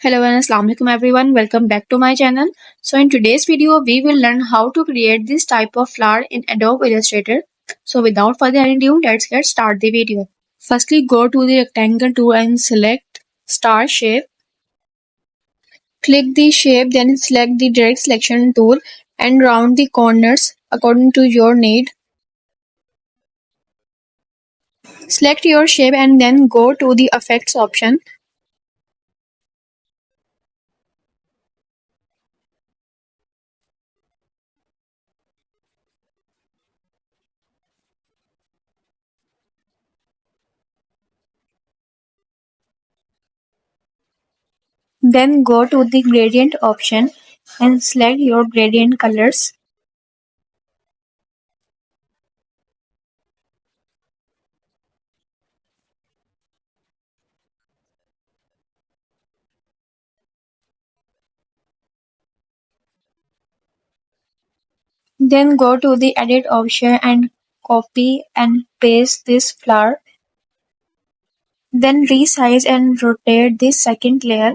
Hello and Assalamu alaikum everyone. Welcome back to my channel. So in today's video, we will learn how to create this type of flower in Adobe Illustrator. So without further ado, let's get start the video. Firstly, go to the rectangle tool and select star shape. Click the shape, then select the direct selection tool and round the corners according to your need. Select your shape and then go to the effects option. Then go to the gradient option and select your gradient colors. Then go to the edit option and copy and paste this flower. Then resize and rotate this second layer.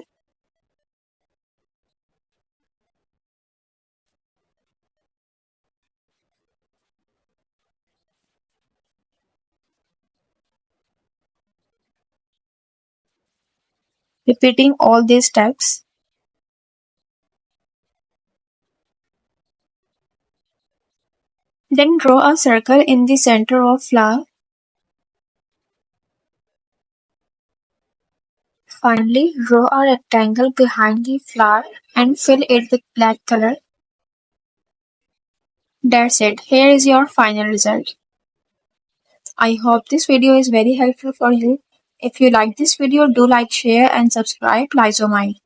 Repeating all these steps. Then draw a circle in the center of flower. Finally, draw a rectangle behind the flower and fill it with black color. That's it. Here is your final result. I hope this video is very helpful for you. If you like this video, do like, share and subscribe to Lizomite.